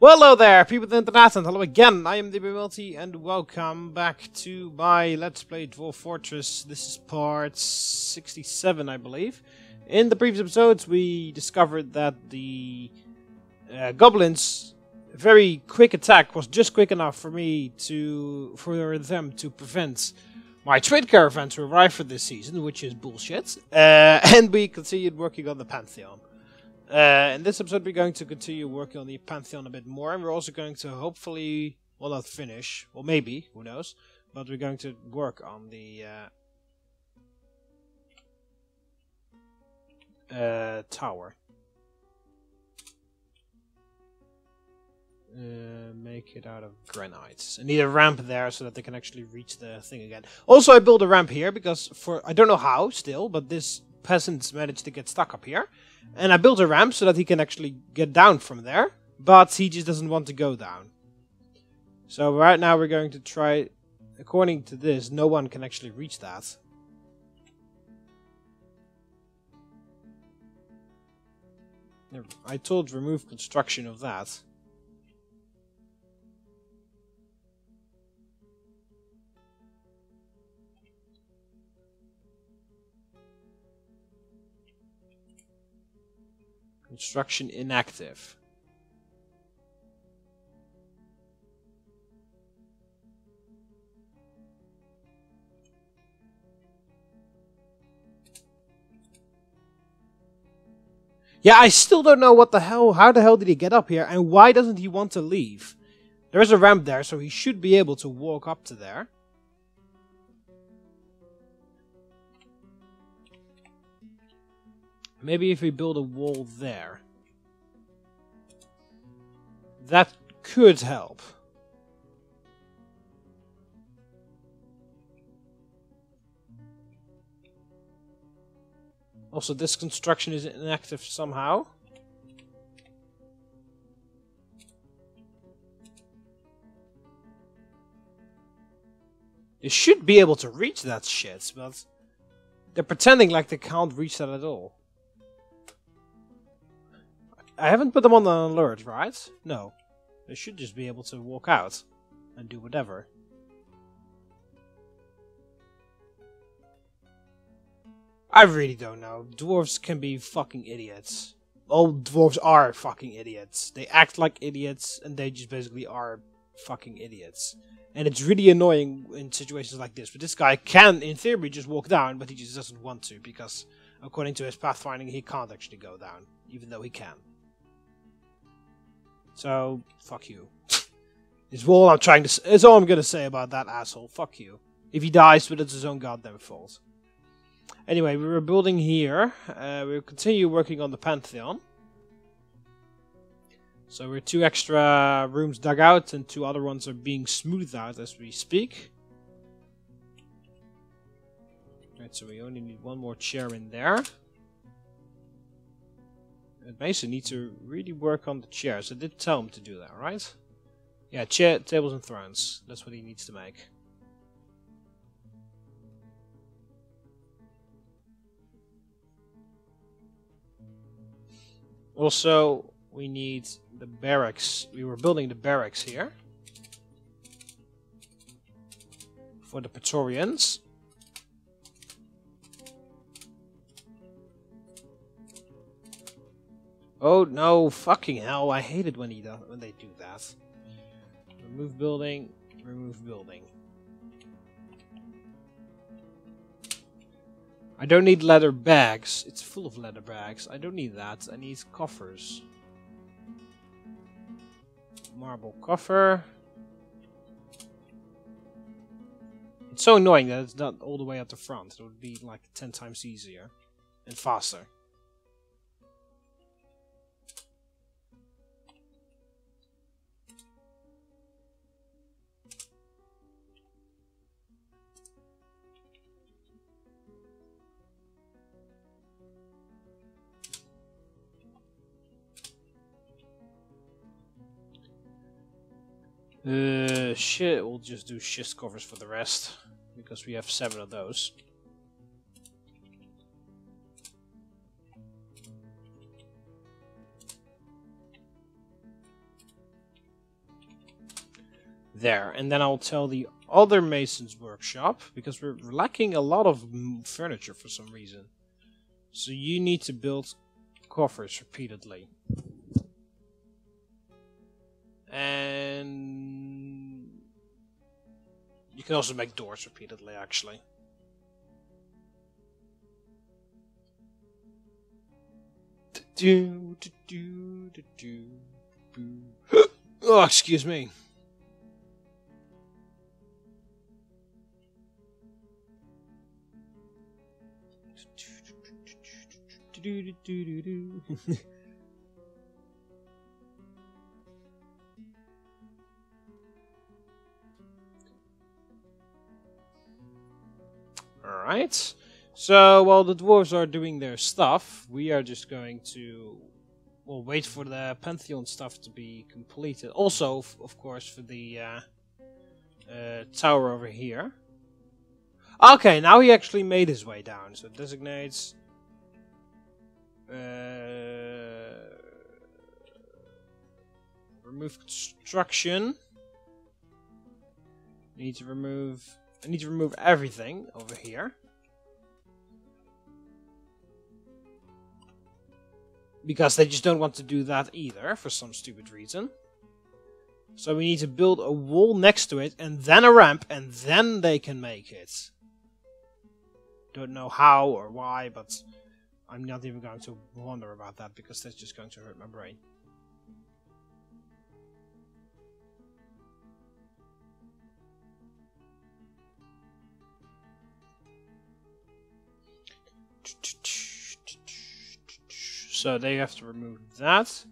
Well, hello there, people of the internet, and hello again. I am TheMBmulti, and welcome back to my Let's Play Dwarf Fortress. This is part 67, I believe. In the previous episodes, we discovered that the goblins' very quick attack was just quick enough for them to prevent my trade caravan to arrive for this season, which is bullshit. And we continued working on the Pantheon. In this episode, we're going to continue working on the Pantheon a bit more, and we're also going to hopefully, well, not finish, or maybe, who knows, but we're going to work on the tower. Make it out of granite. I need a ramp there so that they can actually reach the thing again. Also, I built a ramp here because I don't know how still, but this peasant managed to get stuck up here. And I built a ramp so that he can actually get down from there, but he just doesn't want to go down. So right now we're going to try, according to this, no one can actually reach that. I told remove construction of that. Construction inactive. Yeah, I still don't know what the hell, how the hell did he get up here, and why doesn't he want to leave? There is a ramp there, so he should be able to walk up to there. Maybe if we build a wall there. That could help. Also, this construction is inactive somehow. They should be able to reach that shit, but they're pretending like they can't reach that at all. I haven't put them on the alert, right? No. They should just be able to walk out and do whatever. I really don't know. Dwarves can be fucking idiots. All dwarves are fucking idiots. They act like idiots and they just basically are fucking idiots. And it's really annoying in situations like this. But this guy can, in theory, just walk down, but he just doesn't want to because, according to his pathfinding, he can't actually go down, even though he can. So, fuck you. Is all I'm trying to. Is all I'm gonna say about that asshole. Fuck you. If he dies, but it's his own goddamn fault. Anyway, we were building here. We'll continue working on the Pantheon. So we're 2 extra rooms dug out, and 2 other ones are being smoothed out as we speak. Right, so we only need 1 more chair in there. And Mason needs to really work on the chairs. I did tell him to do that, right? Yeah, tables and thrones. That's what he needs to make. Also, we need the barracks. We were building the barracks here. For the Praetorians. Oh no, fucking hell, I hate it when they do that. Remove building, remove building. I don't need leather bags. It's full of leather bags. I don't need that. I need coffers. Marble coffer. It's so annoying that it's not all the way at the front. It would be like 10 times easier and faster. Shit, we'll just do schist covers for the rest, because we have 7 of those. there. And then I'll tell the other mason's workshop, because we're lacking a lot of furniture for some reason. So you need to build coffers repeatedly. And you can also make doors repeatedly, actually. Oh, excuse me. Alright. So, while the dwarves are doing their stuff, we are just going to wait for the Pantheon stuff to be completed. Also, of course, for the tower over here. Okay, now he actually made his way down. So it designates... remove construction. I need to remove everything over here. Because they just don't want to do that either, for some stupid reason. So we need to build a wall next to it, and then a ramp, and then they can make it. Don't know how or why, but I'm not even going to wonder about that, because that's just going to hurt my brain. So they have to remove that.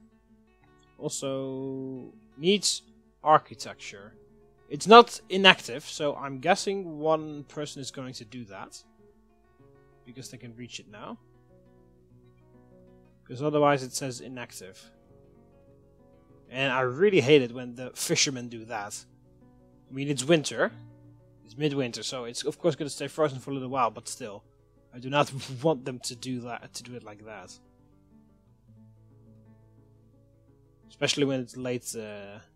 Also needs architecture. It's not inactive, so I'm guessing one person is going to do that. Because they can reach it now. Because otherwise it says inactive. And I really hate it when the fishermen do that. I mean, it's winter. It's midwinter, so it's of course going to stay frozen for a little while, but still. I do not want them to do that, to do it like that. Especially when it's late,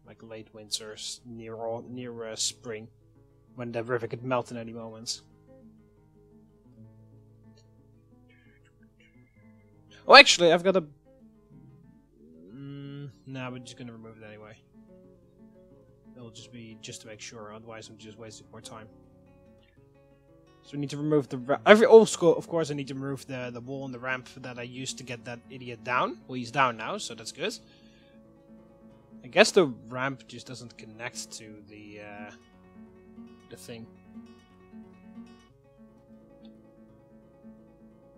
like late winter, near spring, when the river could melt in any moment. Oh, actually, I've got a. Nah, we're just gonna remove it anyway. It'll just be to make sure. Otherwise, I'm just wasting more time. So we need to remove the of course, I need to remove the wall and the ramp that I used to get that idiot down. Well, he's down now, so that's good. I guess the ramp just doesn't connect to the thing.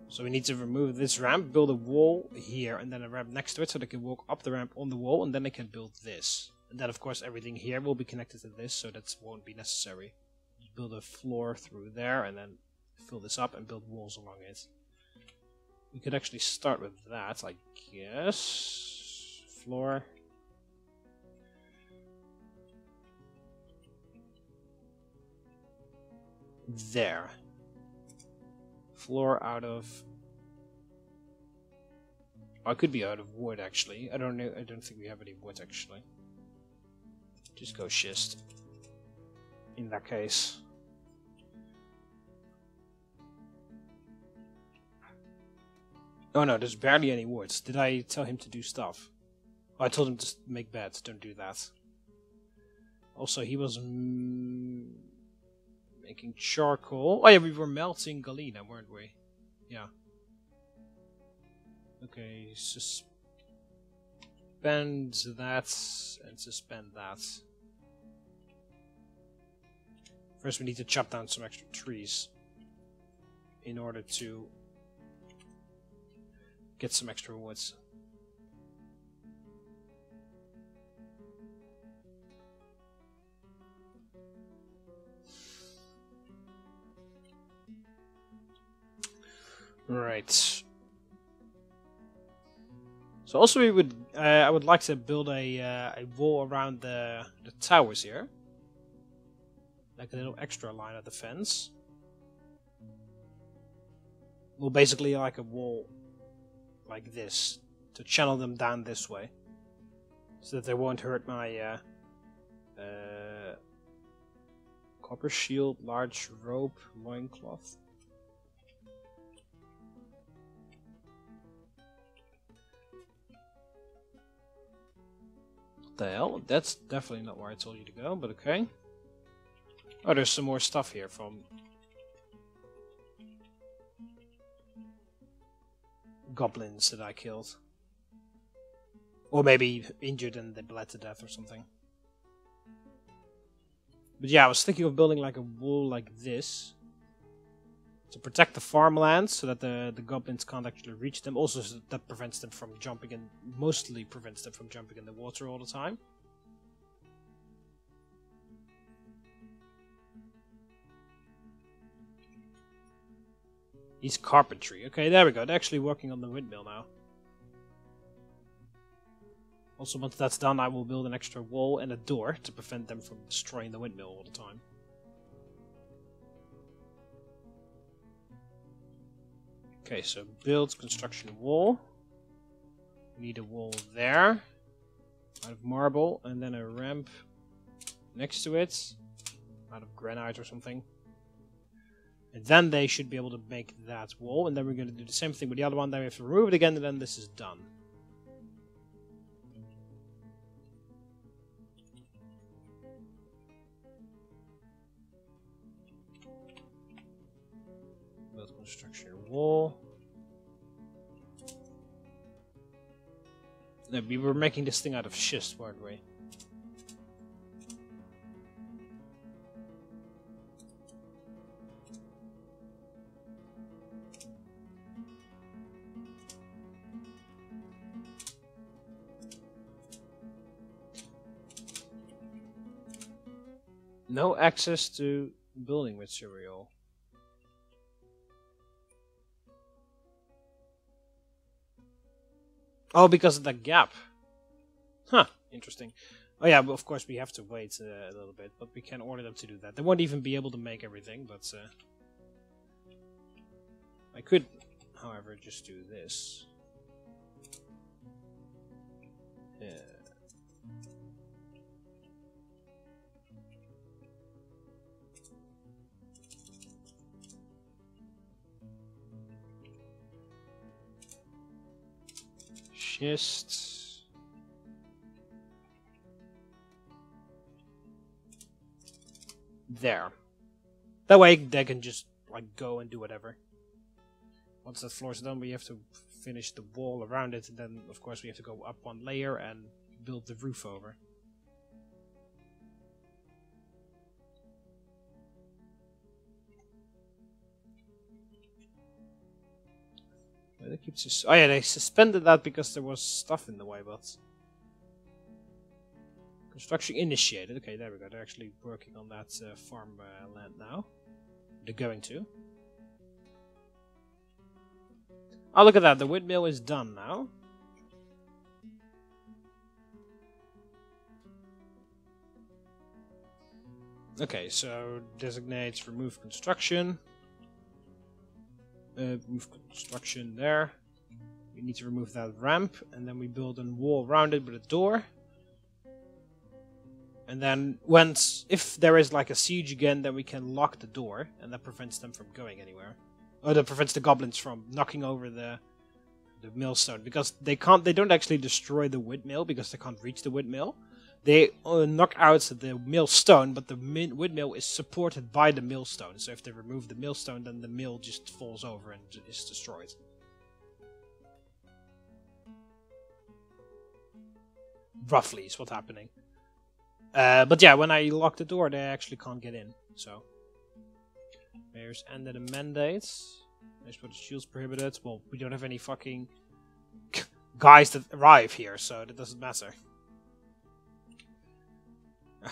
So we need to remove this ramp, build a wall here, and then a ramp next to it, so they can walk up the ramp on the wall, and then they can build this. And then, of course, everything here will be connected to this, so that won't be necessary. Just build a floor through there, and then fill this up and build walls along it. We could actually start with that, I guess. Floor. There. Floor out of... Oh, it could be out of wood, actually. I don't know. I don't think we have any wood, actually. Just go schist. In that case. Oh no, there's barely any wood. Did I tell him to do stuff? Oh, I told him to make beds. Don't do that. Also, he was... making charcoal. Oh yeah, we were melting galena, weren't we? Yeah. Okay, suspend that and suspend that. First we need to chop down some extra trees in order to get some extra woods. Right. So also we would, I would like to build a wall around the towers here, like a little extra line of defense. Well, basically like a wall, like this, to channel them down this way, so that they won't hurt my Copper shield, large rope, loincloth. What the hell? That's definitely not where I told you to go, but okay. Oh, there's some more stuff here from goblins that I killed. Or maybe injured and they bled to death or something. But yeah, I was thinking of building like a wall like this. To protect the farmlands so that the goblins can't actually reach them. Also, so that prevents them from jumping in, mostly prevents them from jumping in the water all the time. He's carpentry. Okay, there we go. They're actually working on the windmill now. Also, once that's done, I will build an extra wall and a door to prevent them from destroying the windmill all the time. Okay, so build construction wall. We need a wall there, out of marble, and then a ramp next to it, out of granite or something. And then they should be able to make that wall, and then we're going to do the same thing with the other one, then we have to remove it again, and then this is done. Build construction wall. No, we were making this thing out of schist, weren't we? No access to building material. Oh, because of that gap. Huh, interesting. Oh yeah, but of course we have to wait a little bit, but we can order them to do that. They won't even be able to make everything, but I could, however, just do this. Yeah. Schist. There. That way they can just like go and do whatever. Once that floor is done, we have to finish the wall around it, and then of course we have to go up one layer and build the roof over. They keep oh yeah, they suspended that because there was stuff in the way, but construction initiated. Okay, there we go. They're actually working on that farm land now. They're going to. Oh, look at that. The windmill is done now. Okay, so designates remove construction. Remove construction there. We need to remove that ramp, and then we build a wall around it with a door. And then if there is like a siege again, then we can lock the door, and that prevents them from going anywhere. Or that prevents the goblins from knocking over the millstone, because they don't actually destroy the windmill because they can't reach the windmill. They knock out the millstone, but the windmill is supported by the millstone. So if they remove the millstone, then the mill just falls over and is destroyed. Roughly is what's happening. But yeah, when I lock the door, they actually can't get in. So there's ended a mandate. There's what the shields prohibited. Well, we don't have any fucking guys that arrive here, so that doesn't matter.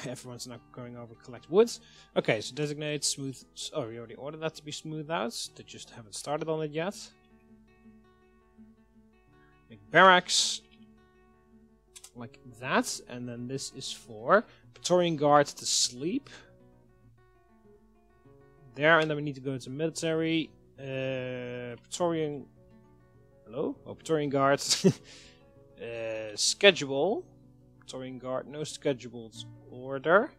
Everyone's not going over collect woods. Okay, so designate smooth. Oh, we already ordered that to be smoothed out. They just haven't started on it yet. Make barracks like that, and then this is for Praetorian guards to sleep. There, and then we need to go to military. Praetorian. Hello? Oh, Praetorian guards. Schedule. Praetorian guard, no scheduled order.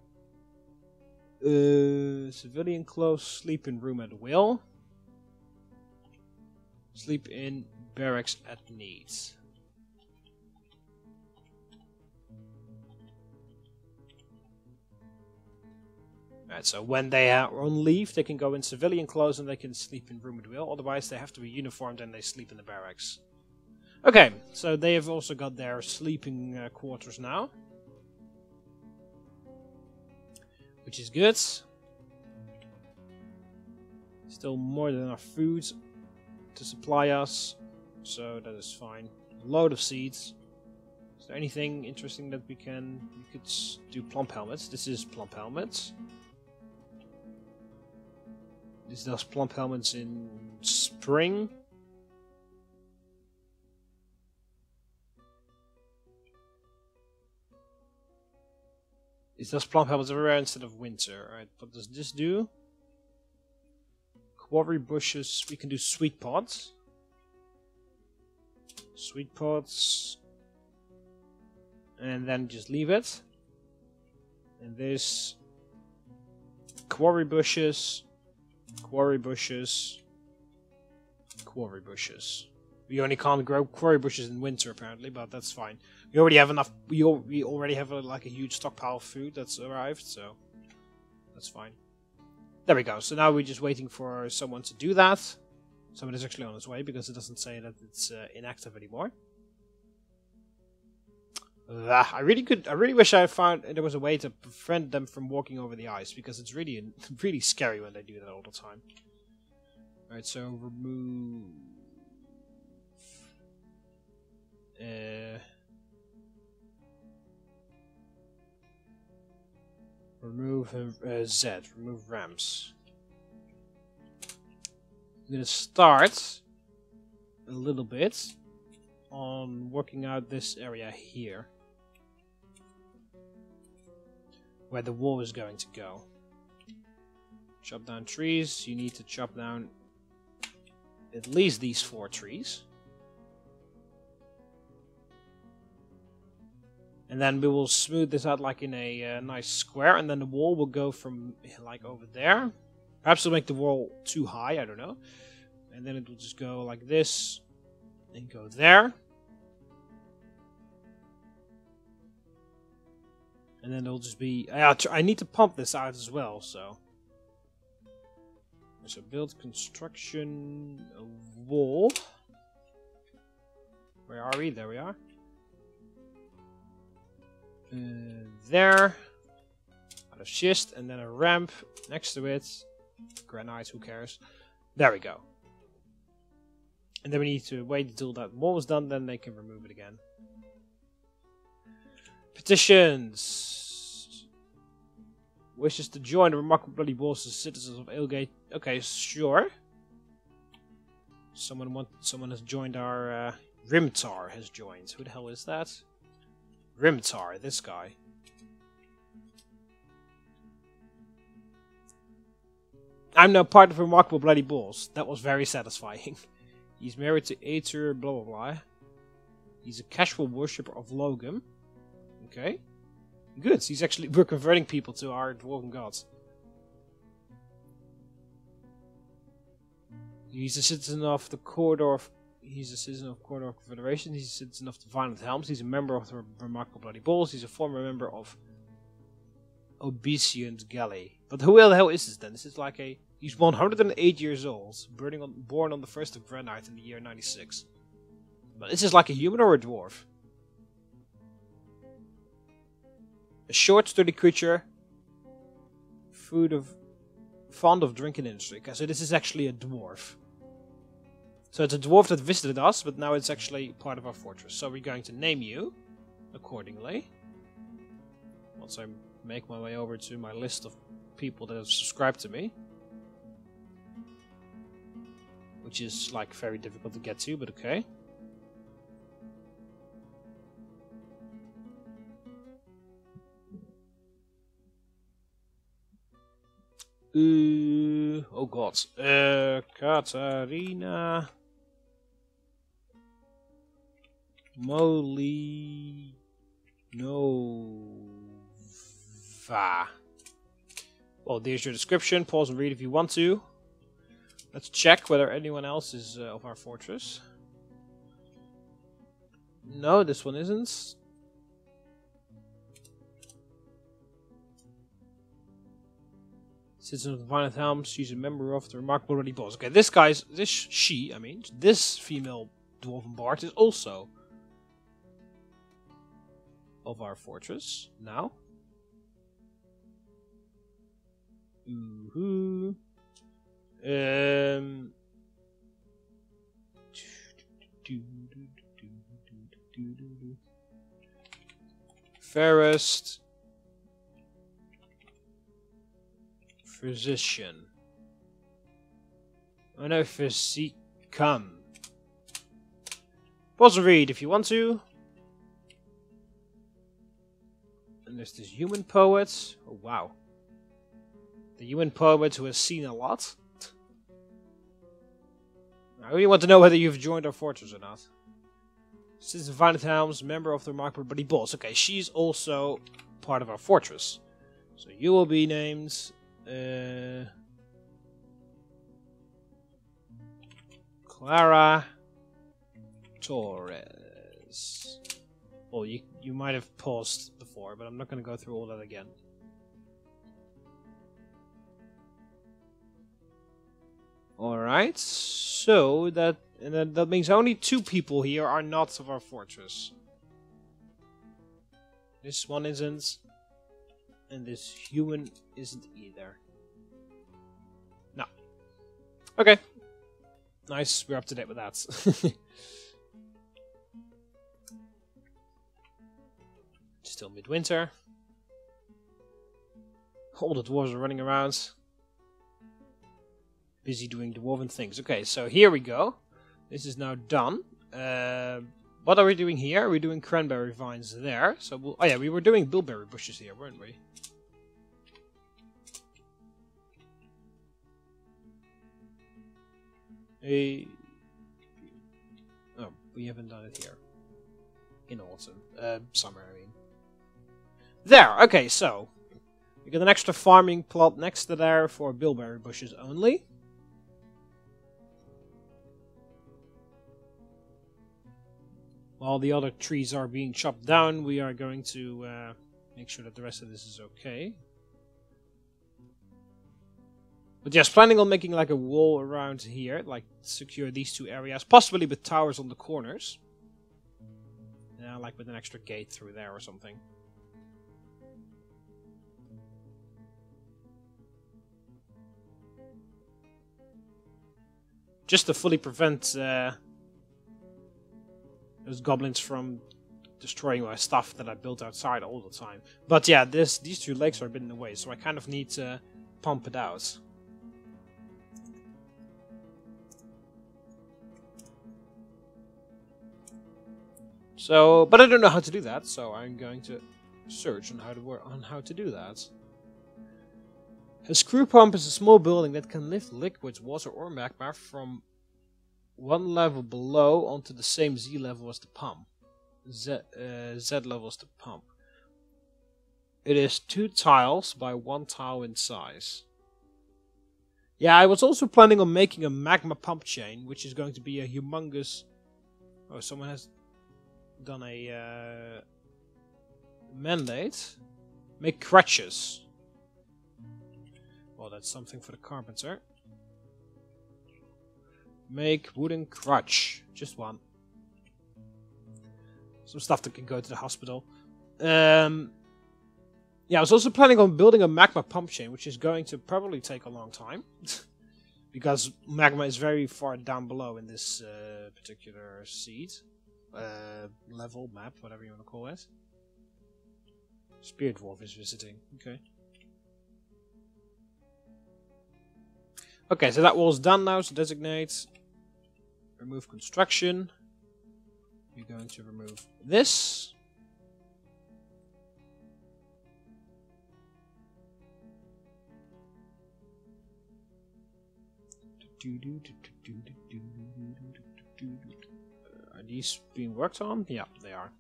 Civilian clothes, sleep in room at will. Sleep in barracks at needs. Right, so when they are on leave, they can go in civilian clothes and they can sleep in room at will. Otherwise, they have to be uniformed and they sleep in the barracks. Okay, so they have also got their sleeping quarters now. Which is good. Still more than enough food to supply us. So that is fine. A load of seeds. Is there anything interesting that we could do? Plump helmets. This is plump helmets. This does plump helmets in spring. This does plump helmets everywhere instead of winter. Alright, what does this do? Quarry bushes. We can do sweet pods. Sweet pods. And then just leave it. And this. Quarry bushes. Quarry bushes. Quarry bushes. We only can't grow quarry bushes in winter apparently, but that's fine. We already have enough. We already have like a huge stockpile of food that's arrived, so that's fine. There we go. So now we're just waiting for someone to do that. Someone is actually on his way because it doesn't say that it's inactive anymore. I really wish I found there was a way to prevent them from walking over the ice, because it's really scary when they do that all the time. Alright, so remove. Remove Z. Remove ramps. I'm gonna start a little bit on working out this area here, where the wall is going to go. Chop down trees. You need to chop down at least these 4 trees. And then we will smooth this out like in a nice square, and then the wall will go from like over there. Perhaps it'll make the wall too high, I don't know. And then it will just go like this, and go there. And then it'll just be... I need to pump this out as well, so... So build construction wall. Where are we? There we are. There. Out of schist, and then a ramp next to it. Granite, who cares? There we go. And then we need to wait until that wall is done, then they can remove it again. Petitions. Wishes to join the remarkable bloody Dwarves as citizens of Ailgate. Okay, sure. Someone has joined our Rimtar has joined. Who the hell is that? Rimtar, this guy. I'm now part of remarkable bloody balls. That was very satisfying. He's married to Aether, blah blah blah. He's a casual worshipper of Logum. Okay. Good. We're converting people to our dwarven gods. He's a citizen of the Corridor. He's a citizen of Corridor Confederation. He's a citizen of the Violent Helms. He's a member of the Remarkable Bloody Balls. He's a former member of Obesiant Galley. But who the hell is this then? This is like a... He's 108 years old, born on the 1st of Granite in the year 96. But this is like a human or a dwarf? A short, sturdy creature, fond of drinking industry. Okay, so this is actually a dwarf. So it's a dwarf that visited us, but now it's actually part of our fortress. So we're going to name you accordingly. Once I make my way over to my list of people that have subscribed to me. Which is like very difficult to get to, but okay. Oh god. Katarina Molinova. Well, there's your description. Pause and read if you want to. Let's check whether anyone else is of our fortress. No, this one isn't. Citizen of the Violent Helms. She's a member of the remarkable Ruddy Boss. Okay, this female dwarven bard is also of our fortress now. Ooh. Fairest physician. I know physicum. Pause and read if you want to. And there's this human poet. Oh wow. The human poet who has seen a lot. I really want to know whether you've joined our fortress or not. Citizen of Violent Helms, member of the remarkable Ruddy Boss. Okay, she's also part of our fortress. So you will be named Clara Torres. Well, you might have paused before, but I'm not going to go through all that again. Alright, so that means only 2 people here are not of our fortress. This one isn't, and this human isn't either. No. Okay. Nice, we're up to date with that. Still midwinter. All the dwarves are running around. Busy doing dwarven things. Okay, so here we go. This is now done. What are we doing here? We're doing cranberry vines there. So oh yeah, we were doing bilberry bushes here, weren't we? Oh, we haven't done it here. In autumn. Summer, I mean. There! Okay, so we got an extra farming plot next to there for bilberry bushes only. While the other trees are being chopped down, we are going to make sure that the rest of this is okay. But yes, planning on making like a wall around here, like secure these 2 areas, possibly with towers on the corners. Yeah, like with an extra gate through there or something. Just to fully prevent those goblins from destroying my stuff that I built outside all the time. But yeah, these 2 lakes are a bit in the way, so I kind of need to pump it out. So, but I don't know how to do that, so I'm going to search on how to do that. A screw pump is a small building that can lift liquids, water or magma from one level below onto the same Z level as the pump. Z level as the pump. It is 2 tiles by 1 tile in size. Yeah, I was also planning on making a magma pump chain, which is going to be a humongous... Oh, someone has done a mandate. Make crutches. Well, that's something for the carpenter. Make wooden crutch. Just 1. Some stuff that can go to the hospital. Yeah, I was also planning on building a magma pump chain, which is going to probably take a long time. Because magma is very far down below in this particular seed. Level, map, whatever you want to call it. Spirit Dwarf is visiting. Okay. Okay, so that wall's done now, so designate. Remove construction. We're going to remove this. Are these being worked on? Yeah, they are.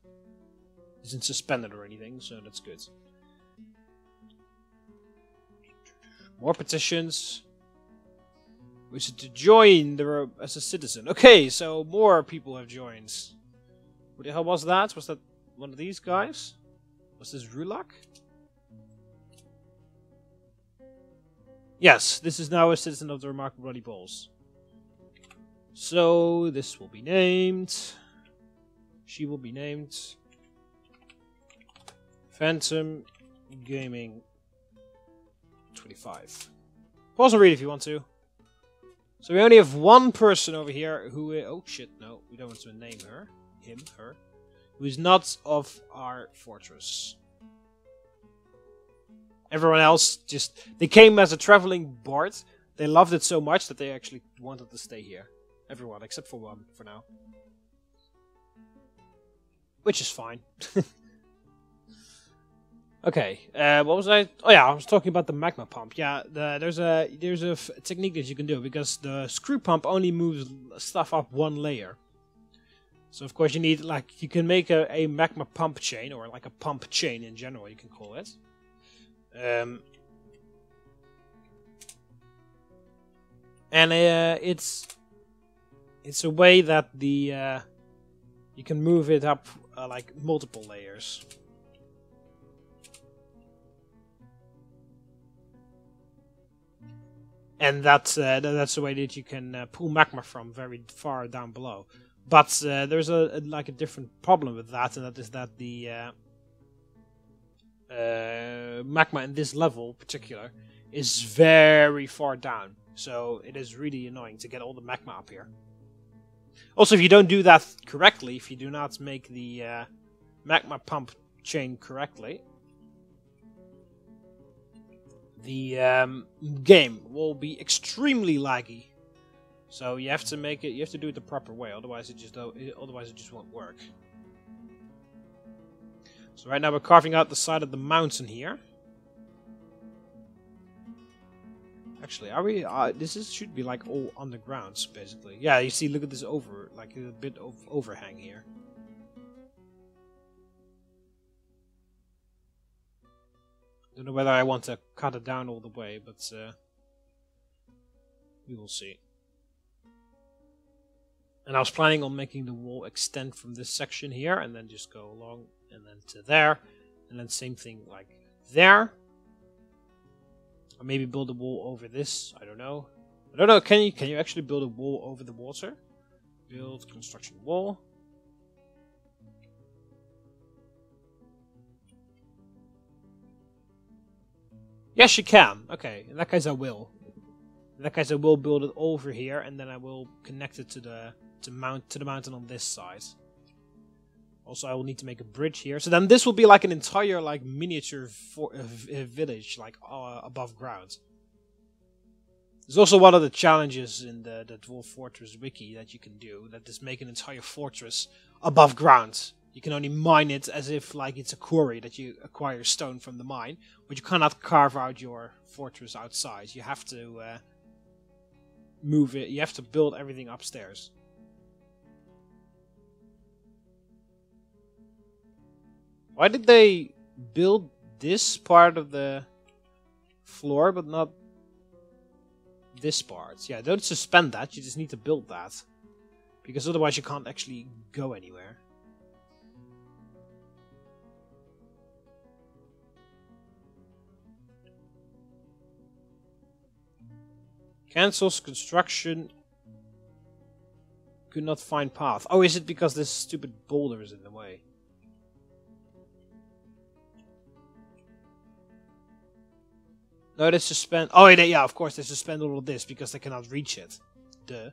Isn't suspended or anything, so that's good. More petitions. We should to join as a citizen. Okay, so more people have joined. What the hell was that? Was that one of these guys? Was this Rulak? Yes, this is now a citizen of the Remarkable Bloody Balls. So, this will be named... She will be named... Phantom Gaming 25. Pause and read if you want to. So we only have one person over here who... oh shit, no, we don't want to name her. Him, her. Who is not of our fortress. Everyone else just... They came as a traveling bard. They loved it so much that they actually wanted to stay here. Everyone, except for one, for now. Which is fine. Okay, what was I... Oh yeah, I was talking about the magma pump. Yeah, there's a technique that you can do, because the screw pump only moves stuff up one layer. So of course you need, like, you can make a magma pump chain, or like a pump chain in general, you can call it. And it's a way that the you can move it up like multiple layers. And that's the way that you can pull magma from very far down below. But there's a different problem with that, and that is that the magma in this level, in particular, is very far down. So it is really annoying to get all the magma up here. Also, if you don't do that correctly, if you do not make the magma pump chain correctly, the game will be extremely laggy. So you have to make it. You have to do it the proper way. Otherwise, it just won't work. So right now we're carving out the side of the mountain here. Actually, are we? Should be like all underground, basically. Yeah, you see. Look at this a bit of overhang here. Don't know whether I want to cut it down all the way, but we will see. And I was planning on making the wall extend from this section here, and then just go along, and then to there, and then same thing like there. Or maybe build a wall over this. I don't know. Can you actually build a wall over the water? Build construction wall. Yes, you can. Okay, in that case I will. In that case I will build it over here, and then I will connect it to the mountain on this side. Also, I will need to make a bridge here. So then this will be like an entire miniature village, above ground. There's also one of the challenges in the Dwarf Fortress wiki that you can do, that is make an entire fortress above ground. You can only mine it as if it's a quarry that you acquire stone from the mine, but you cannot carve out your fortress outside. You have to move it. You have to build everything upstairs. Why did they build this part of the floor, but not this part? Yeah, don't suspend that, you just need to build that. Because otherwise you can't actually go anywhere. Cancels construction. Could not find path. Oh, is it because this stupid boulder is in the way? No, they suspend. Oh, yeah, of course they suspend all of this because they cannot reach it. Duh.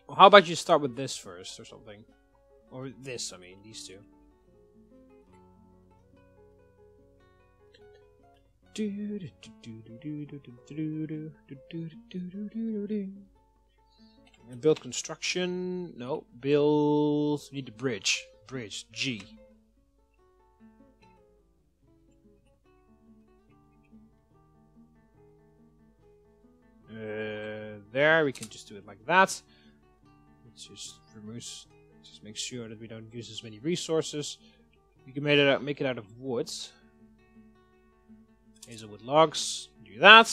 Well, how about you start with this first or something? Or this, I mean, these two. And build construction. No, build. We need the bridge. Bridge G. There we can just do it like that. Let's just make sure that we don't use as many resources. We can make it out of wood. Hazelwood logs. Do that.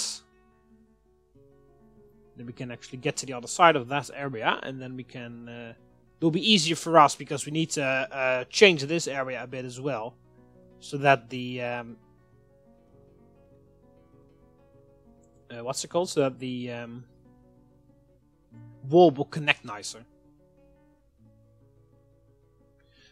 Then we can actually get to the other side of that area, and then we can... it'll be easier for us because we need to change this area a bit as well, so that the what's it called? So that the wall will connect nicer.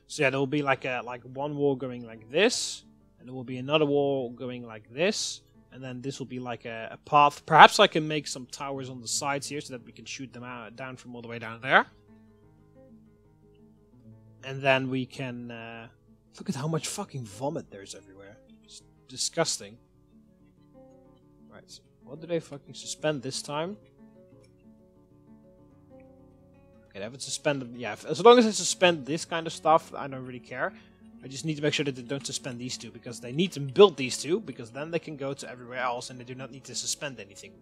So yeah, there will be like one wall going like this, and there will be another wall going like this, and then this will be like a path. Perhaps I can make some towers on the sides here so that we can shoot them down from all the way down there. And then we can... look at how much fucking vomit there's everywhere. It's disgusting. Right, so what do they fucking suspend this time? Okay, they haven't suspended... Yeah, as long as they suspend this kind of stuff, I don't really care. I just need to make sure that they don't suspend these two, because they need to build these two, because then they can go to everywhere else and they do not need to suspend anything.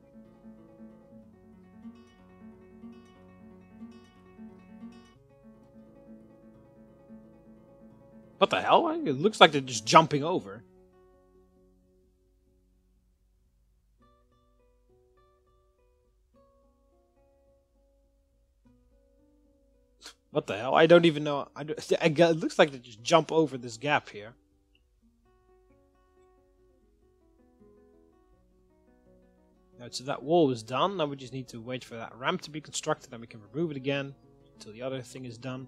What the hell? It looks like they're just jumping over. What the hell? I don't even know. It looks like they just jump over this gap here. Right, so that wall is done. Now we just need to wait for that ramp to be constructed, and we can remove it again until the other thing is done.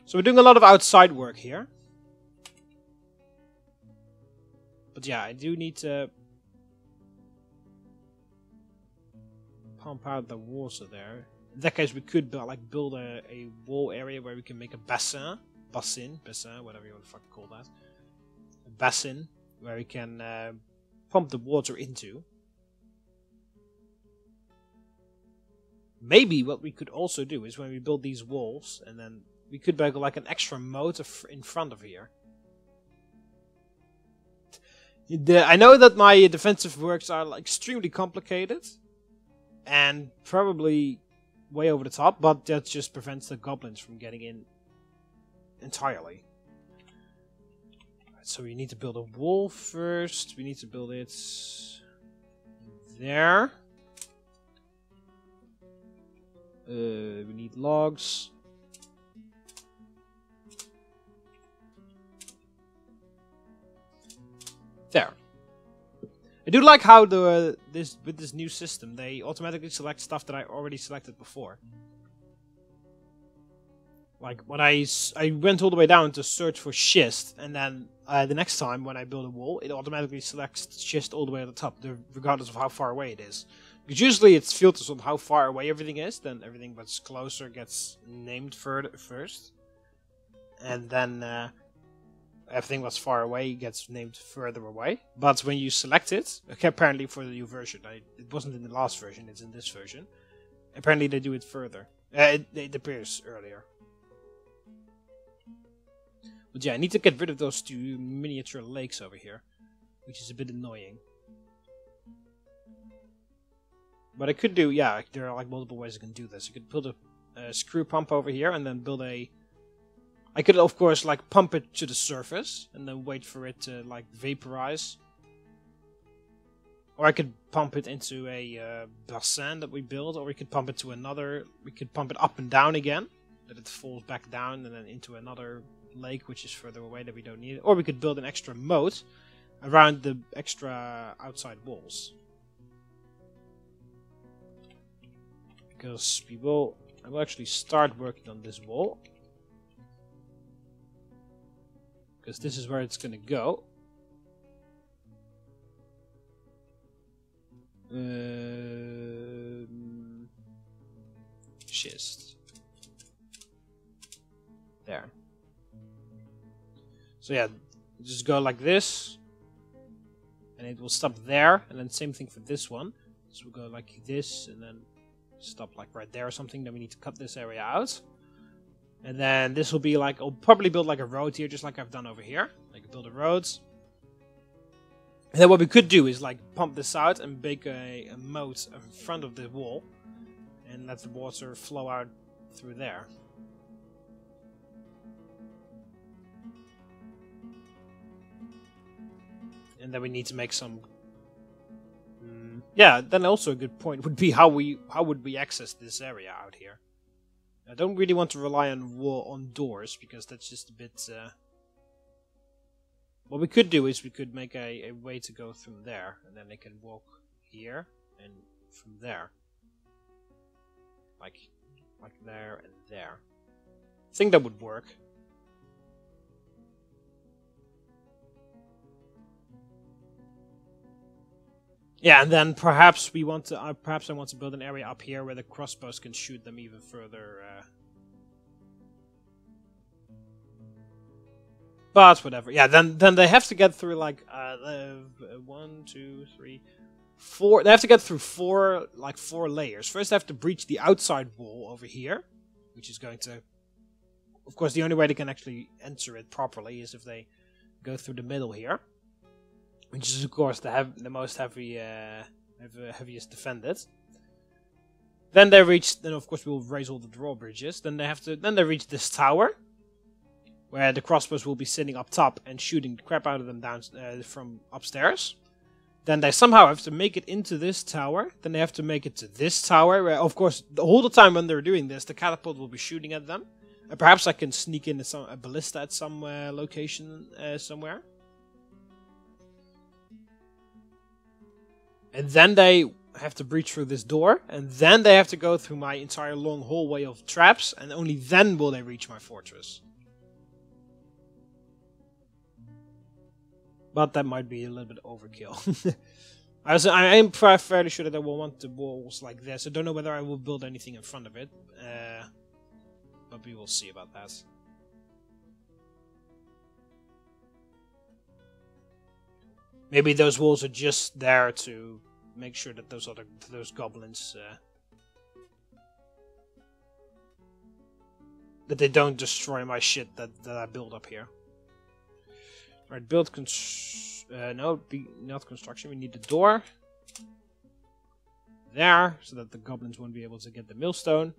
So we're doing a lot of outside work here. But yeah, I do need to pump out the water there. In that case, we could build a wall area where we can make a bassin, whatever you want to fucking call that. A bassin where we can pump the water into. Maybe what we could also do is when we build these walls, and then we could make like an extra moat in front of here. I know that my defensive works are extremely complicated and probably way over the top, but that just prevents the goblins from getting in entirely. Right, so we need to build a wall first. We need to build it there. We need logs. There. I do like how with this new system they automatically select stuff that I already selected before. Like when I went all the way down to search for schist, and then the next time when I build a wall, it automatically selects schist all the way at the top, regardless of how far away it is. Because usually it filters on how far away everything is, then everything that's closer gets named first, and then everything that's far away gets named further away. But when you select it, okay, apparently for the new version, it wasn't in the last version, it's in this version. Apparently they do it further. It appears earlier. But yeah, I need to get rid of those two miniature lakes over here, which is a bit annoying. But I could do, yeah, there are like multiple ways I can do this. I could build a screw pump over here and then build a... I could, of course, like pump it to the surface and then wait for it to like vaporize. Or I could pump it into a bassin that we build, or we could pump it to another... We could pump it up and down again, that it falls back down and then into another lake which is further away that we don't need it. Or we could build an extra moat around the extra outside walls. Because I will actually start working on this wall. Because this is where it's going to go. Schist. There. So yeah, just go like this. And it will stop there. And then same thing for this one. So we'll go like this and then stop like right there or something. Then we need to cut this area out. And then this will be like, I'll probably build like a road here, just like I've done over here. Like build a road. And then what we could do is like pump this out and make a moat in front of the wall. And let the water flow out through there. And then we need to make some Yeah, then also a good point would be how would we access this area out here? I don't really want to rely on doors because that's just a bit. What we could do is we could make a way to go through there, and then they can walk here and from there, like there and there. I think that would work. Yeah, and then perhaps we want to. Perhaps I want to build an area up here where the crossbows can shoot them even further. But whatever. Yeah, then they have to get through like 1, 2, 3, 4. They have to get through four layers. First, they have to breach the outside wall over here, which is going to. Of course, the only way they can actually enter it properly is if they go through the middle here. Which is, of course, the most heaviest defended. Then they reach. Then, of course, we'll raise all the drawbridges. Then they reach this tower, where the crossbows will be sitting up top and shooting the crap out of them down from upstairs. Then they somehow have to make it into this tower. Then they have to make it to this tower, where, of course, the whole time when they're doing this, the catapult will be shooting at them. And perhaps I can sneak in a ballista at some location somewhere. And then they have to breach through this door, and then they have to go through my entire long hallway of traps, and only then will they reach my fortress. But that might be a little bit overkill. I am fairly sure that I will want the walls like this. I don't know whether I will build anything in front of it, but we will see about that. Maybe those walls are just there to make sure that those goblins that they don't destroy my shit that I build up here. Right, build not construction. We need the door there so that the goblins won't be able to get the millstone.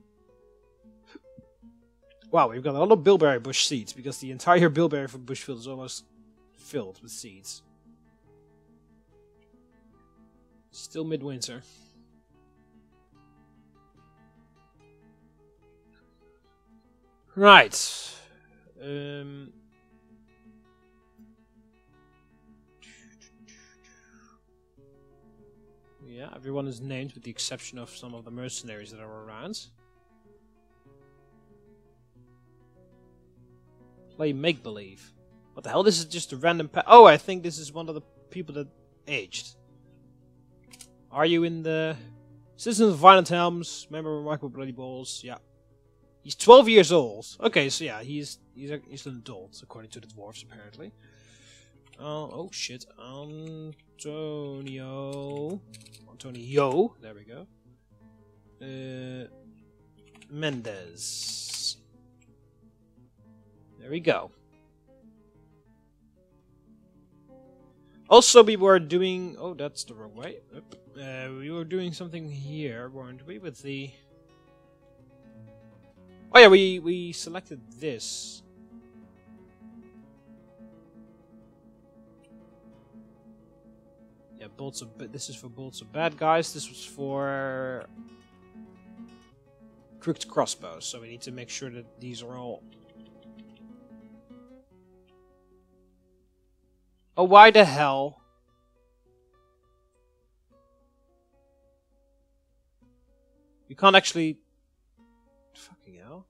Wow, we've got a lot of bilberry bush seeds because the entire bilberry bush field is almost filled with seeds. Still midwinter. Right. Yeah, everyone is named with the exception of some of the mercenaries that are around. Play make-believe. What the hell? This is just a random oh, I think this is one of the people that aged. Are you in the Citizens of Violent Helms? Member of Michael Bloody Balls? Yeah. He's 12 years old. Okay, so yeah, he's an adult, according to the dwarves, apparently. Oh shit. Antonio, there we go. Mendez. There we go. Also, we were doing... Oh, that's the wrong way. We were doing something here, weren't we? With the... Oh yeah, we selected this. Yeah, bolts of... This is for bolts of bad guys. This was for... crooked crossbows. So we need to make sure that these are all... Oh, why the hell? You can't actually... Fucking hell.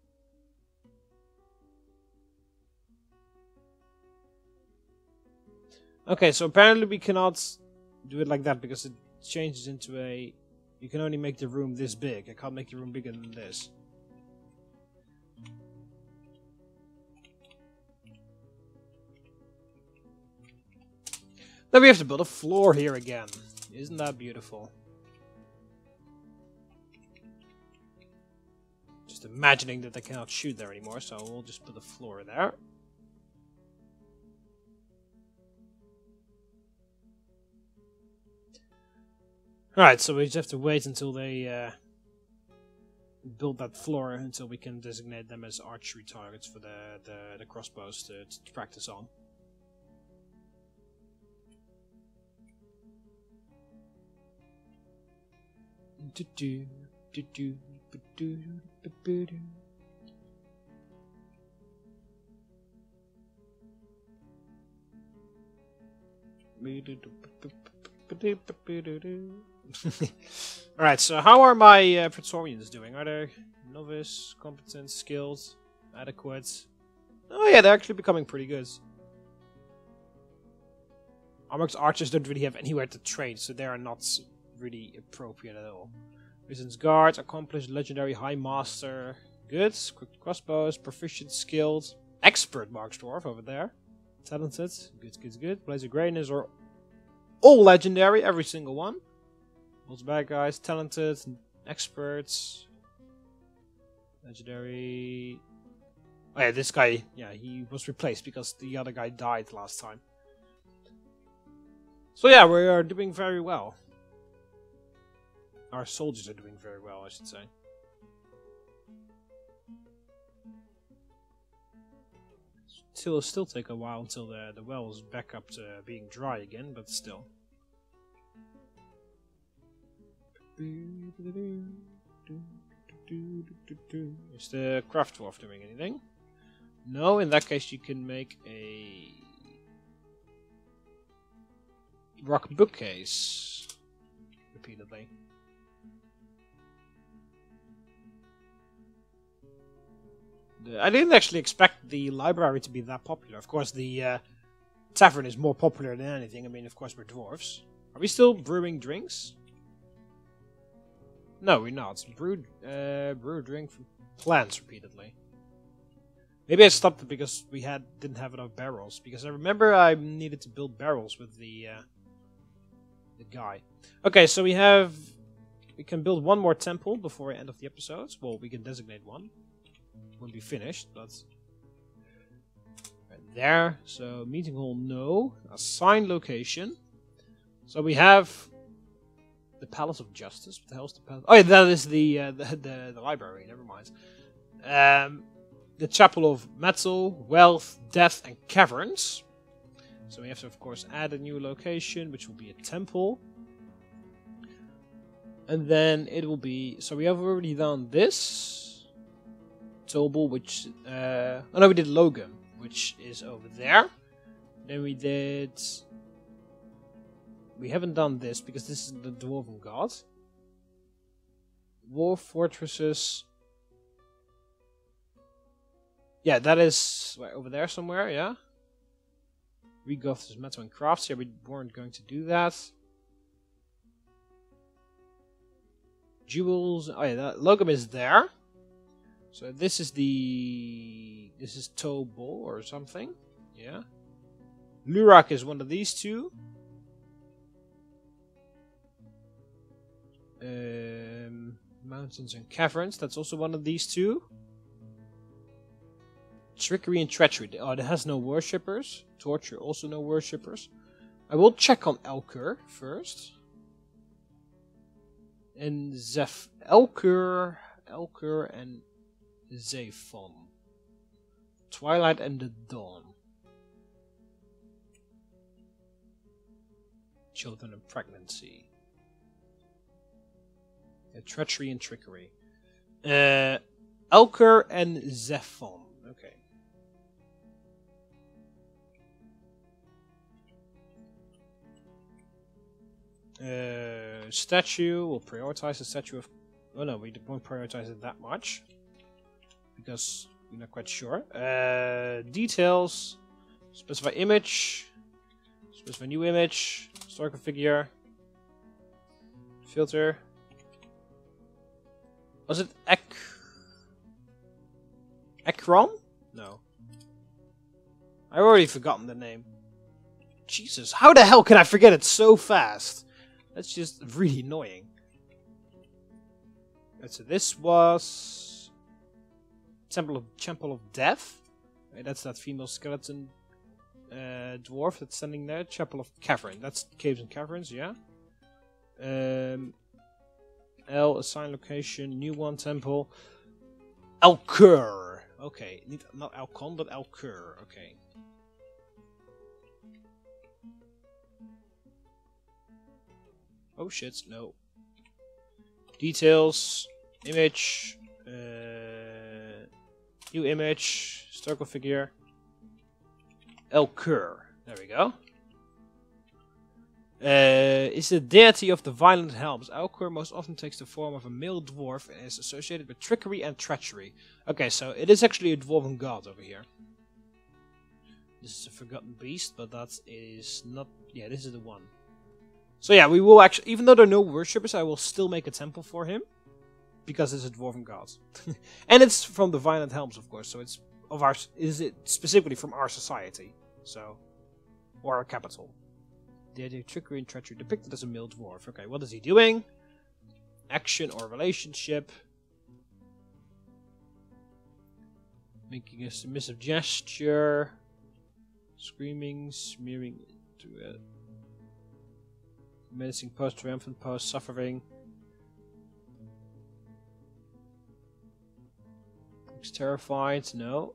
Okay, so apparently we cannot do it like that because it changes into a... You can only make the room this big. I can't make the room bigger than this. Then we have to build a floor here again. Isn't that beautiful? Just imagining that they cannot shoot there anymore, so we'll just put a floor there. Alright, so we just have to wait until they build that floor until we can designate them as archery targets for the crossbows to practice on. Alright, so how are my Praetorians doing? Are they novice, competent, skilled, adequate? Oh yeah, they're actually becoming pretty good. Armored archers don't really have anywhere to train, so they are not really appropriate at all. Resistance guard, accomplished, legendary, high master, good. Quick crossbows, proficient, skilled, expert marks dwarf over there. Talented, good. Blaze of greatness are all legendary, every single one. Those bad guys, talented, experts, legendary. Oh yeah, this guy, yeah, he was replaced because the other guy died last time. So yeah, we are doing very well. Our soldiers are doing very well, I should say. It'll still take a while until the well is back up to being dry again, but still. Is the craft dwarf doing anything? No, in that case you can make a rock bookcase repeatedly. I didn't actually expect the library to be that popular. Of course, the tavern is more popular than anything. I mean, of course, we're dwarves. Are we still brewing drinks? No, we're not. Brew drink from plants repeatedly. Maybe I stopped it because we didn't have enough barrels. Because I remember I needed to build barrels with the guy. Okay, so we can build one more temple before the end of the episode. Well, we can designate one. Won't be finished, but right there. So meeting hall, no. Assign location. So we have the Palace of Justice. What the hell's the palace? Oh yeah, that is the library. Never mind. The Chapel of Metal, Wealth, Death, and Caverns. So we have to, of course, add a new location, which will be a temple. And then it will be. So we have already done this. Tobal, which oh no, we did Logan, which is over there. Then we haven't done this because this is the Dwarven God. Dwarf Fortresses. Yeah, that is right over there somewhere, yeah. Regoth is metal and crafts. Yeah, we weren't going to do that. Jewels. Oh yeah, that Logum is there. So this is Tobal or something. Yeah. Lurak is one of these two. Mountains and Caverns, that's also one of these two. Trickery and Treachery. Oh, it has no worshippers. Torture, also no worshippers. I will check on Elkur first. And Elkur and Zephon. Twilight and the Dawn. Children and Pregnancy. Treachery and Trickery. Elkur and Zephon. Okay. Statue. We'll prioritize the statue of. Oh no, we won't prioritize it that much. Because we're not quite sure. Details. Specify image. Specify new image. Historical figure. Filter. Was it Ekron? No. I've already forgotten the name. Jesus, how the hell can I forget it so fast? That's just really annoying. So this was Temple of Death. Right, that's that female skeleton dwarf that's standing there. Chapel of Cavern. That's caves and caverns, yeah. L, assign location, new one, temple. Elkur. Okay, not Elkon, but Elkur. Okay. Oh shit, no. Details, image, new image, historical figure, Elkur. There we go. Is the deity of the violent helms. Elkur most often takes the form of a male dwarf and is associated with trickery and treachery. Okay, so it is actually a dwarven god over here. This is a forgotten beast, but that is not... Yeah, this is the one. So yeah, we will actually... Even though there are no worshippers, I will still make a temple for him. Because it's a dwarven god. And it's from the violent helms, of course. So it's of our... Is it specifically from our society. So... Or our capital. The idea of trickery and treachery depicted as a male dwarf. Okay, what is he doing? Action or relationship. Making a submissive gesture. Screaming, smearing to a menacing pose, triumphant pose, suffering. Looks terrified, no.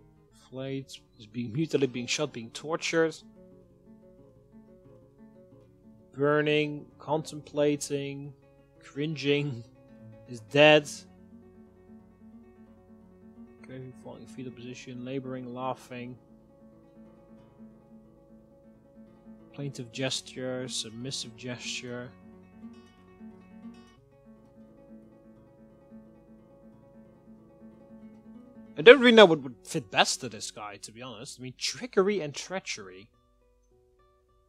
Flayed, is being mutilated, being shot, being tortured. Burning, contemplating, cringing, is dead. Okay, falling fetal position, laboring, laughing. Plaintive gesture, submissive gesture. I don't really know what would fit best to this guy, to be honest. I mean, trickery and treachery.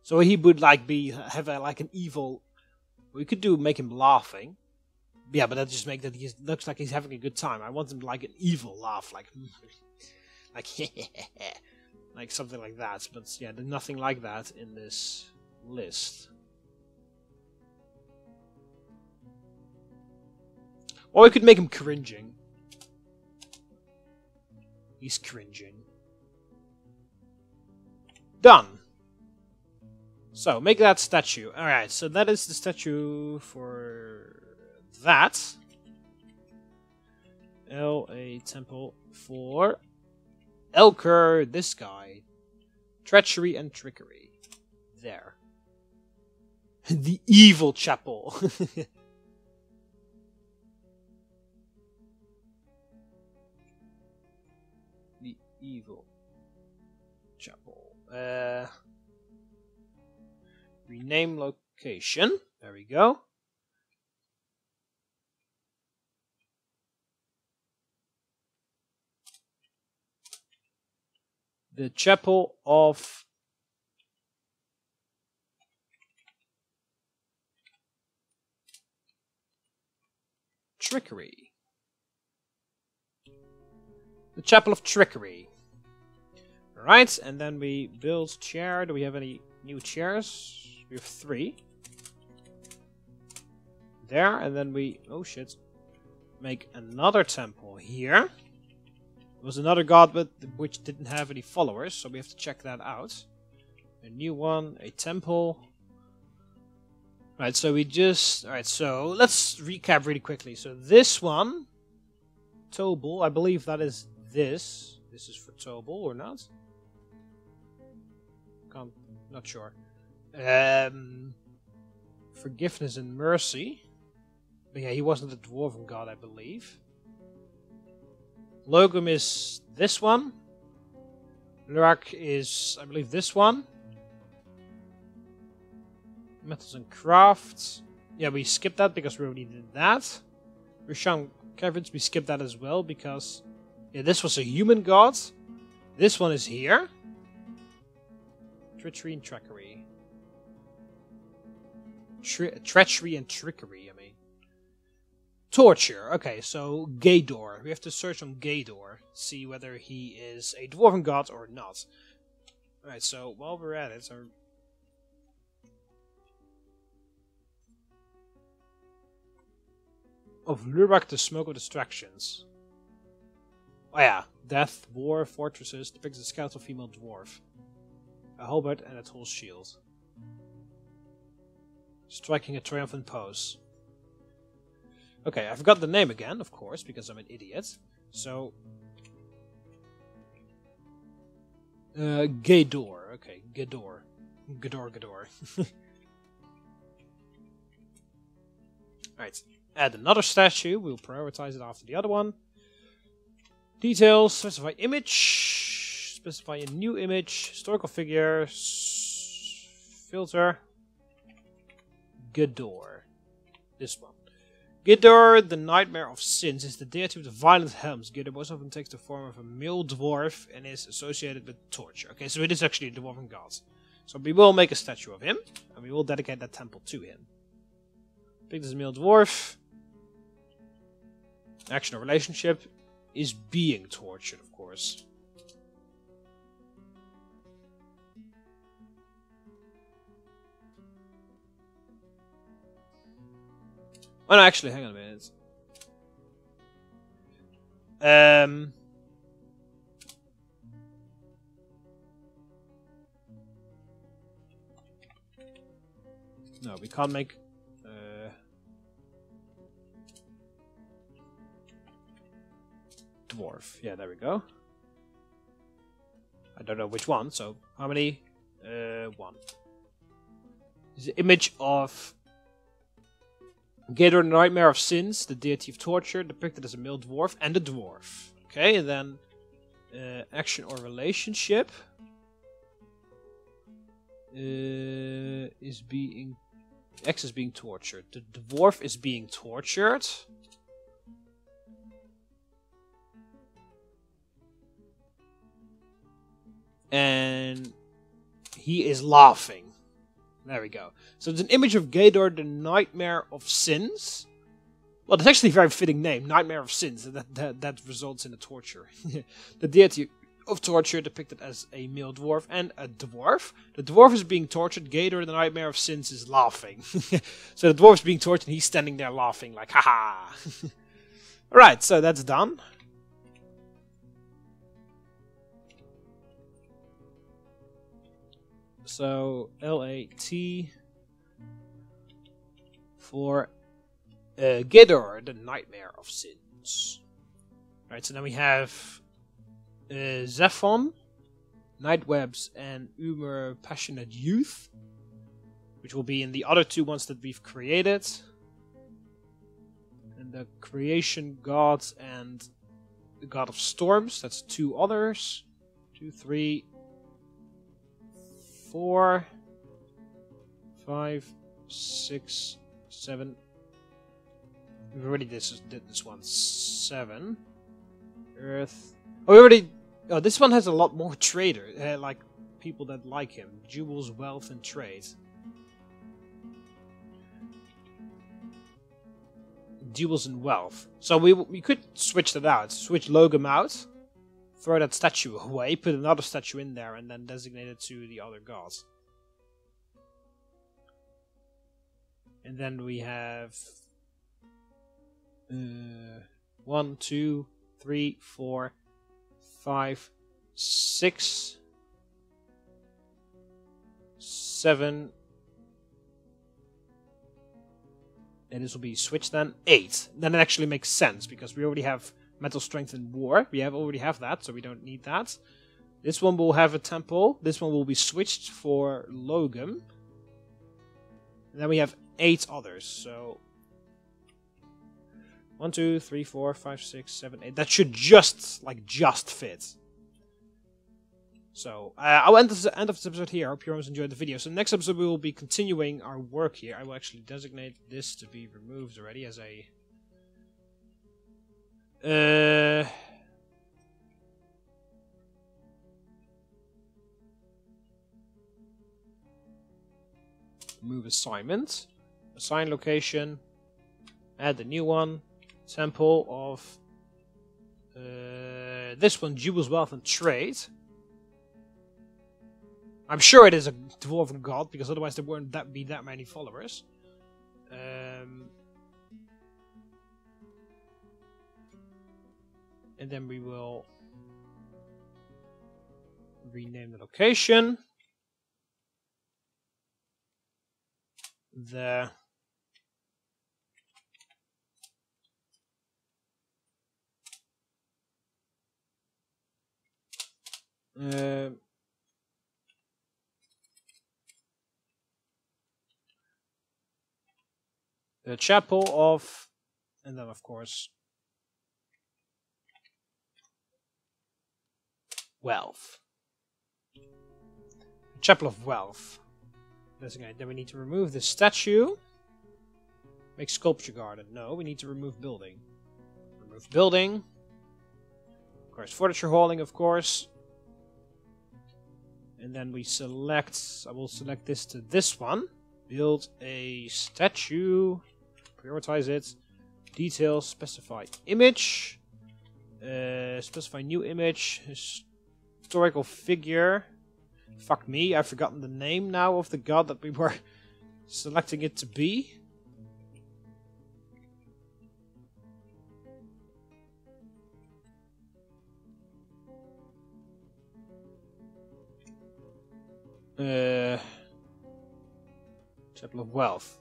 So he would like have like an evil. We could make him laughing. Yeah, but that just make that he looks like he's having a good time. I want him like an evil laugh, like like something like that. But yeah, there's nothing like that in this list. Or we could make him cringing. He's cringing. Done. So, make that statue. Alright, so that is the statue for that. A temple for Elkur, this guy. Treachery and trickery. There. The evil chapel. The evil chapel. Rename location. There we go. The Chapel of Trickery. The Chapel of Trickery. Alright, and then we build chair. Do we have any new chairs? We have 3. There, and then we... Oh shit. Make another temple here. There was another god but which didn't have any followers, so we have to check that out. A new one, a temple. Right, so we just... Alright, so let's recap really quickly. So this one, Tobal, I believe that is this. This is for Tobal or not? Not sure. Forgiveness and mercy. But yeah, he wasn't a dwarven god, I believe. Logum is this one. Lurak is, I believe, this one. Metals and crafts. Yeah, we skipped that because we already did that. Risham Caverns, we skipped that as well because... Yeah, this was a human god. This one is here. Treachery and trickery. Treachery and trickery, I mean. Torture. Okay, so Gaydor. We have to search on Gaydor. See whether he is a dwarven god or not. Alright, so while we're at it... Of Lurak, the Smoke of Distractions. Oh yeah. Death, War, Fortresses, depicts a skeletal female dwarf. A halberd and a tall shield. Striking a triumphant pose. Okay, I forgot the name again, of course, because I'm an idiot. So... Gaydor. Okay, Gaydor. Gaydor. Alright. add another statue. We'll prioritize it after the other one. Details, specify image, specify a new image, historical figures, filter, Gedor. This one. Gedor, the Nightmare of Sins, is the deity with the violent helms. Gedor most often takes the form of a male dwarf and is associated with torture. Okay, so it is actually a dwarven god. So we will make a statue of him, and we will dedicate that temple to him. Pick this male dwarf. Action or relationship is being tortured, of course. Oh no, actually, hang on a minute. No, we can't make... dwarf. Yeah, there we go. I don't know which one, so how many? One. This is the image of Gedor, the Nightmare of Sins, the deity of torture, depicted as a male dwarf and a dwarf. Okay, and then action or relationship is being... X is being tortured. The dwarf is being tortured. And he is laughing. There we go. So it's an image of Gedor, the Nightmare of Sins. Well, that's actually a very fitting name, Nightmare of Sins. That results in a torture. The deity of torture depicted as a male dwarf and a dwarf. The dwarf is being tortured. Gedor, the Nightmare of Sins, is laughing. So the dwarf is being tortured and he's standing there laughing like, haha. Alright, so that's done. So LAT for Gedor, the Nightmare of Sins. Right, so then we have Zephon, Nightwebs, and Umer Passionate Youth, which will be in the other two ones that we've created. And the Creation Gods and the God of Storms, that's two others. 2, 3, 4, 5, 6, 7. We've already did this one. 7. Earth. Oh, we already. Oh, this one has a lot more trader, like people that like him. Jewels, wealth, and trade. Jewels and wealth. So we could switch that out. Switch Logum out. Throw that statue away, put another statue in there, and then designate it to the other gods. And then we have 1, 2, 3, 4, 5, 6, 7, and this will be switched then 8. Then it actually makes sense because we already have Metal Strength and War. We already have that, so we don't need that. This one will have a temple. This one will be switched for Logum. And then we have 8 others. So 1, 2, 3, 4, 5, 6, 7, 8. That should just fit. So I'll end the end of this episode here. I hope you always enjoyed the video. So next episode we will be continuing our work here. I will actually designate this to be removed already as a move assignment, assign location, add the new one, temple of this one, Jewels, Wealth, and Trade. I'm sure it is a dwarven god because otherwise there wouldn't be that many followers. And then we will rename the location. The chapel of And then, of course, wealth. Chapel of Wealth. Designate. Then we need to remove the statue. Make sculpture garden. No, we need to remove building. Remove building. Of course, furniture hauling, of course. And then we select, I will select this to this one. Build a statue. Prioritize it. Details, specify image. Specify new image. Historical figure. Fuck me, I've forgotten the name now of the god that we were selecting it to be. Chapel of Wealth.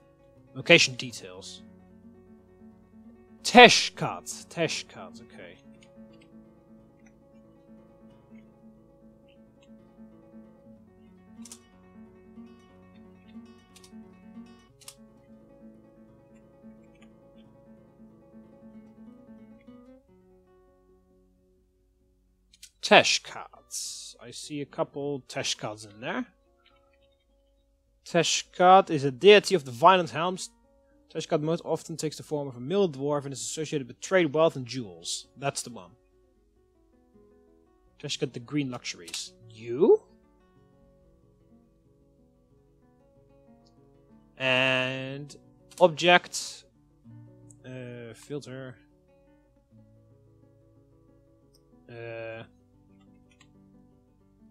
Location details. Teshkat. Teshkat, okay. Teshkat. I see a couple Teshkats in there. Teshkat is a deity of the violent helms. Teshkat most often takes the form of a male dwarf and is associated with trade, wealth, and jewels. That's the one. Teshkat the green luxuries. You? And object. Filter.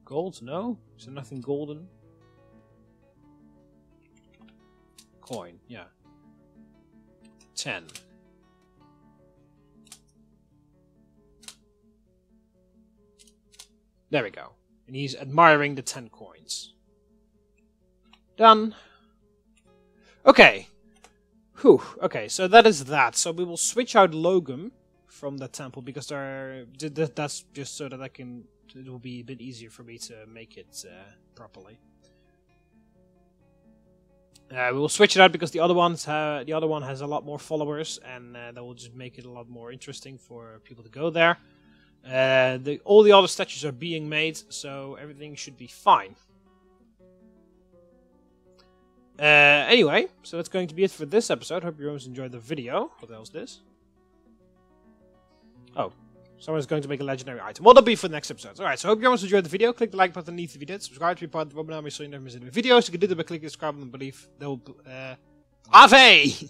Gold? No? Is there nothing golden? Coin, yeah. 10. There we go. And he's admiring the 10 coins. Done. Okay. Whew. Okay, so that is that. So we will switch out Logum from the temple because that's just so that it will be a bit easier for me to make it properly. We will switch it out because the other one has a lot more followers, and that will just make it a lot more interesting for people to go there. All the other statues are being made, so everything should be fine. Anyway, so that's going to be it for this episode. Hope you guys enjoyed the video. What the hell is this? Oh. Someone's going to make a legendary item. Well, that'll be for the next episode. Alright, so I hope you guys enjoyed the video. Click the like button underneath if you did. Subscribe to be part of the webinar so you never miss any videos. You can do that by clicking subscribe and believe. Ave!